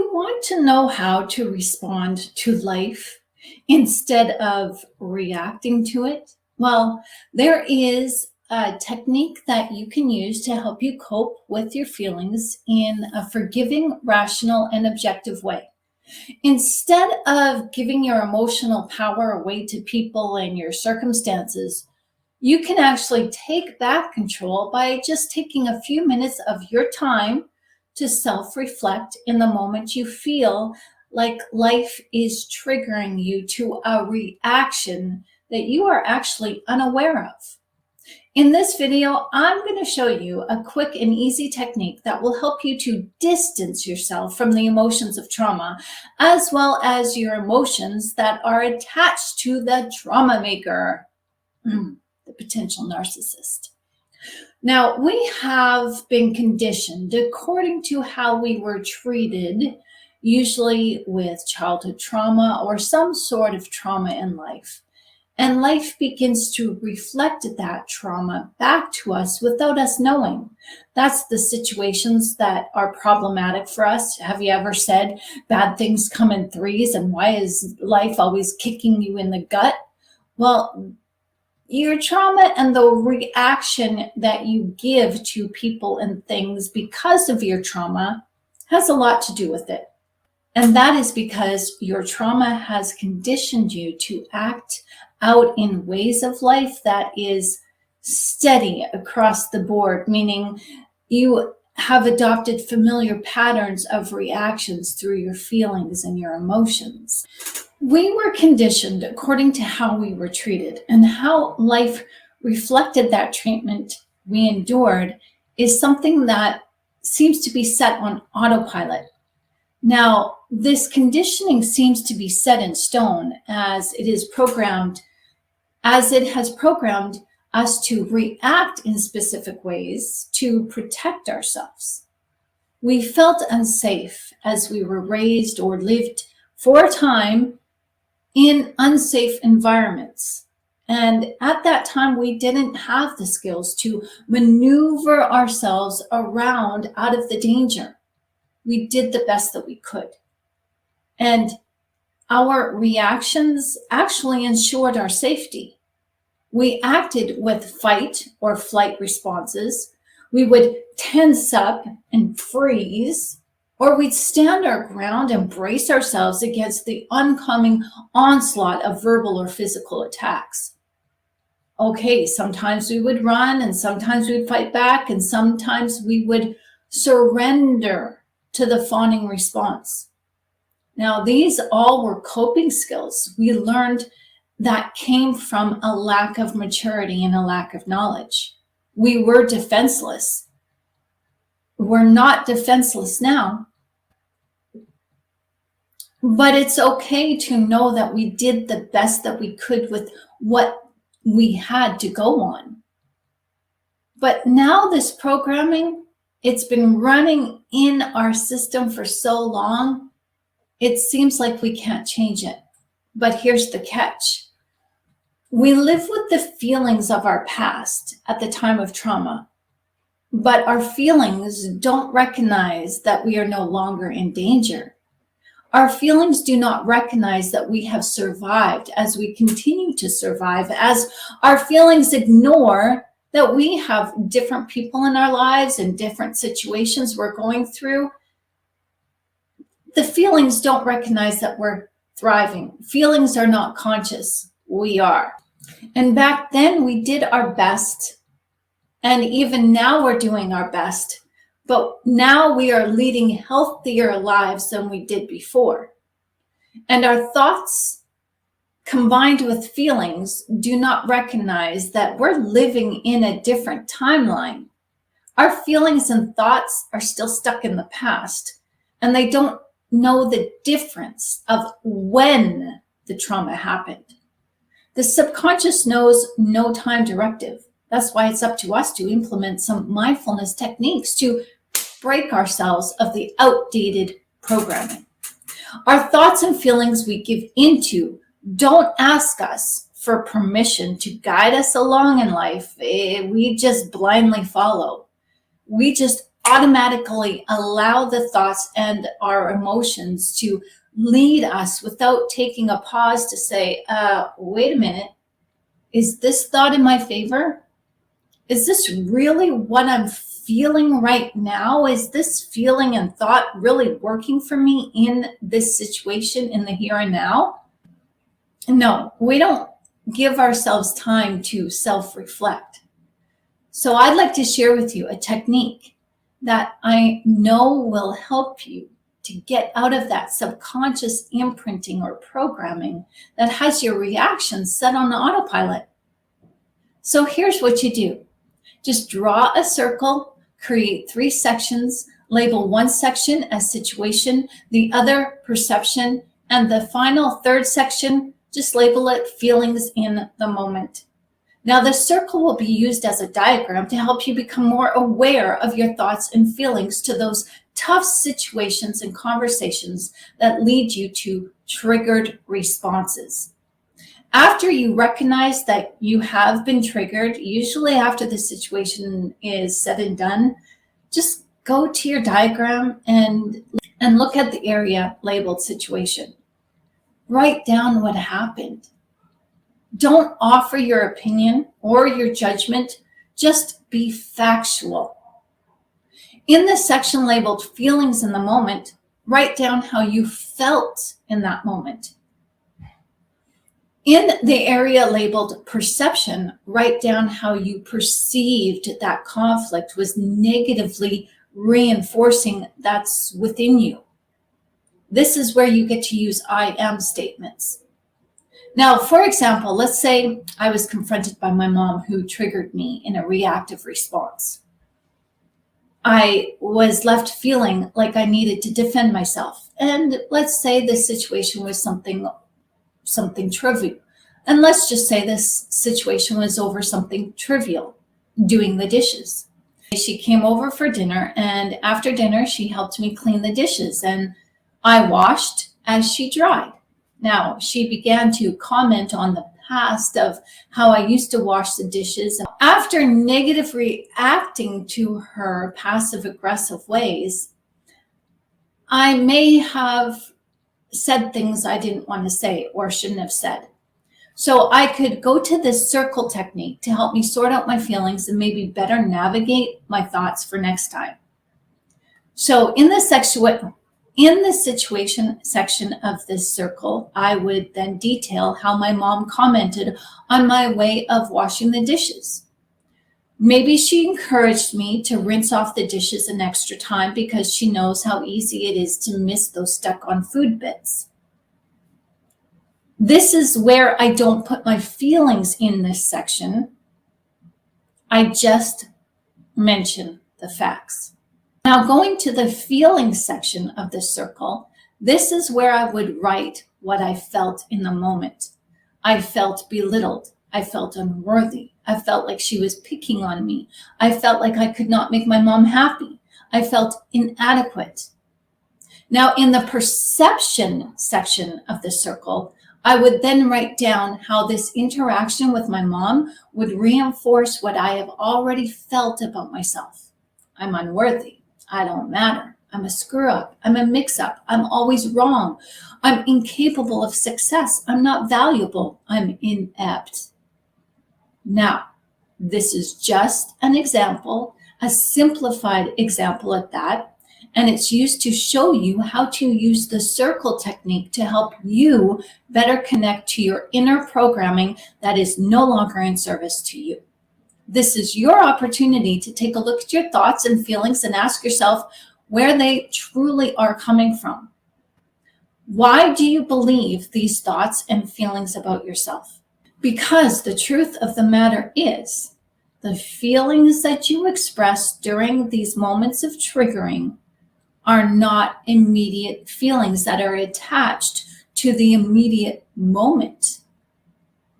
you want to know how to respond to life instead of reacting to it? Well, there is a technique that you can use to help you cope with your feelings in a forgiving, rational, and objective way. Instead of giving your emotional power away to people and your circumstances, you can actually take back control by just taking a few minutes of your time to self reflect in the moment you feel like life is triggering you to a reaction that you are actually unaware of. In this video, I'm going to show you a quick and easy technique that will help you to distance yourself from the emotions of trauma, as well as your emotions that are attached to the trauma maker, the potential narcissist. Now, we have been conditioned according to how we were treated, usually with childhood trauma or some sort of trauma in life. And life begins to reflect that trauma back to us without us knowing. That's the situations that are problematic for us. Have you ever said bad things come in threes and why is life always kicking you in the gut? Well, your trauma and the reaction that you give to people and things because of your trauma has a lot to do with it. And that is because your trauma has conditioned you to act out in ways of life that is steady across the board, meaning you have adopted familiar patterns of reactions through your feelings and your emotions. We were conditioned according to how we were treated, and how life reflected that treatment we endured is something that seems to be set on autopilot. Now, this conditioning seems to be set in stone as it has programmed us to react in specific ways to protect ourselves. We felt unsafe as we were raised or lived for a time in unsafe environments. And at that time, we didn't have the skills to maneuver ourselves around out of the danger. We did the best that we could. And our reactions actually ensured our safety. We acted with fight or flight responses. We would tense up and freeze, or we'd stand our ground and brace ourselves against the oncoming onslaught of verbal or physical attacks. Okay, sometimes we would run, and sometimes we'd fight back, and sometimes we would surrender to the fawning response. Now, these all were coping skills we learned that came from a lack of maturity and a lack of knowledge. We were defenseless. We're not defenseless now. But it's okay to know that we did the best that we could with what we had to go on. But now this programming, it's been running in our system for so long, it seems like we can't change it. But here's the catch. We live with the feelings of our past at the time of trauma, but our feelings don't recognize that we are no longer in danger. Our feelings do not recognize that we have survived as we continue to survive, as our feelings ignore that we have different people in our lives and different situations we're going through. The feelings don't recognize that we're thriving. Feelings are not conscious. We are. And back then we did our best. And even now we're doing our best. But now we are leading healthier lives than we did before. And our thoughts combined with feelings do not recognize that we're living in a different timeline. Our feelings and thoughts are still stuck in the past, and they don't know the difference of when the trauma happened. The subconscious knows no time directive. That's why it's up to us to implement some mindfulness techniques to break ourselves of the outdated programming. Our thoughts and feelings we give into don't ask us for permission to guide us along in life. We just blindly follow. We just automatically allow the thoughts and our emotions to lead us without taking a pause to say, wait a minute, is this thought in my favor? Is this really what I'm feeling right now? Is this feeling and thought really working for me in this situation in the here and now? No, we don't give ourselves time to self-reflect. So I'd like to share with you a technique that I know will help you to get out of that subconscious imprinting or programming that has your reactions set on autopilot. So here's what you do. Just draw a circle, create 3 sections, label one section as situation, the other perception, and the final 3rd section, just label it feelings in the moment. Now the circle will be used as a diagram to help you become more aware of your thoughts and feelings to those tough situations and conversations that lead you to triggered responses. After you recognize that you have been triggered, usually after the situation is said and done, just go to your diagram and look at the area labeled situation. Write down what happened. Don't offer your opinion or your judgment, just be factual. In the section labeled feelings in the moment, write down how you felt in that moment. In the area labeled perception, write down how you perceived that conflict was negatively reinforcing that's within you. This is where you get to use I am statements. Now, for example, let's say I was confronted by my mom who triggered me in a reactive response. I was left feeling like I needed to defend myself. And let's say this situation was something trivial. And let's just say this situation was over something trivial, doing the dishes. She came over for dinner, and after dinner, she helped me clean the dishes, and I washed as she dried. Now, she began to comment on the past of how I used to wash the dishes. After negatively reacting to her passive-aggressive ways, I may have said things I didn't want to say or shouldn't have said. So I could go to this circle technique to help me sort out my feelings and maybe better navigate my thoughts for next time. So in the situation section of this circle, I would then detail how my mom commented on my way of washing the dishes. Maybe she encouraged me to rinse off the dishes an extra time because she knows how easy it is to miss those stuck on food bits. This is where I don't put my feelings in this section. I just mention the facts. Now, going to the feelings section of the circle, this is where I would write what I felt in the moment. I felt belittled. I felt unworthy. I felt like she was picking on me. I felt like I could not make my mom happy. I felt inadequate. Now, in the perception section of the circle, I would then write down how this interaction with my mom would reinforce what I have already felt about myself. I'm unworthy. I don't matter. I'm a screw up. I'm a mix up. I'm always wrong. I'm incapable of success. I'm not valuable. I'm inept. Now, this is just an example, a simplified example at that, and it's used to show you how to use the circle technique to help you better connect to your inner programming that is no longer in service to you. This is your opportunity to take a look at your thoughts and feelings and ask yourself where they truly are coming from. Why do you believe these thoughts and feelings about yourself? Because the truth of the matter is, the feelings that you express during these moments of triggering are not immediate feelings that are attached to the immediate moment.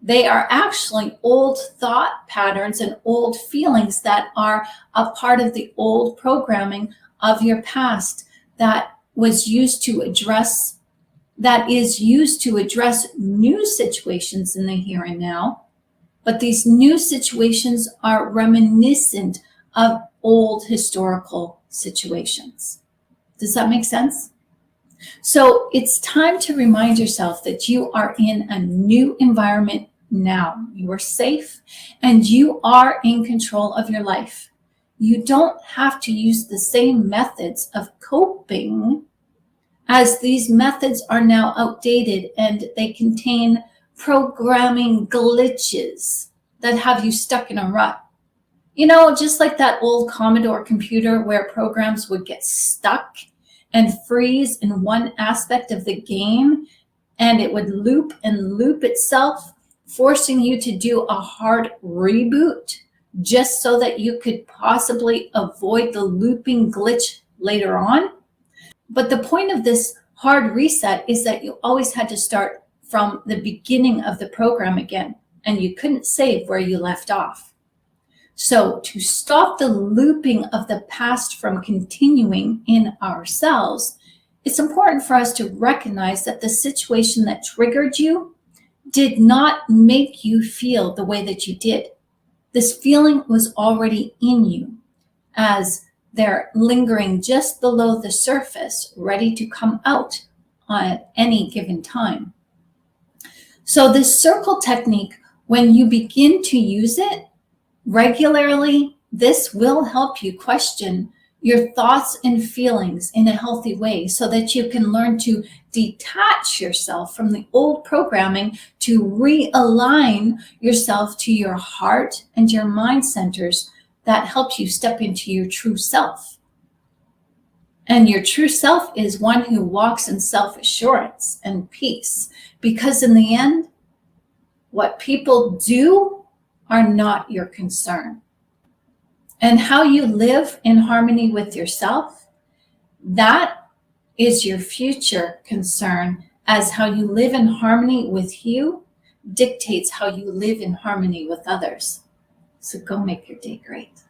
They are actually old thought patterns and old feelings that are a part of the old programming of your past that is used to address new situations in the here and now. But these new situations are reminiscent of old historical situations. Does that make sense? So it's time to remind yourself that you are in a new environment now. You are safe and you are in control of your life. You don't have to use the same methods of coping, as these methods are now outdated and they contain programming glitches that have you stuck in a rut. You know, just like that old Commodore computer where programs would get stuck and freeze in one aspect of the game, and it would loop and loop itself, forcing you to do a hard reboot just so that you could possibly avoid the looping glitch later on. But the point of this hard reset is that you always had to start from the beginning of the program again, and you couldn't save where you left off. So to stop the looping of the past from continuing in ourselves, it's important for us to recognize that the situation that triggered you did not make you feel the way that you did. This feeling was already in you, as they're lingering just below the surface, ready to come out at any given time. So this circle technique, when you begin to use it regularly, this will help you question your thoughts and feelings in a healthy way so that you can learn to detach yourself from the old programming to realign yourself to your heart and your mind centers that help you step into your true self. And your true self is one who walks in self-assurance and peace, because in the end, what people do are not your concern. And how you live in harmony with yourself, that is your future concern, as how you live in harmony with you dictates how you live in harmony with others. So go make your day great.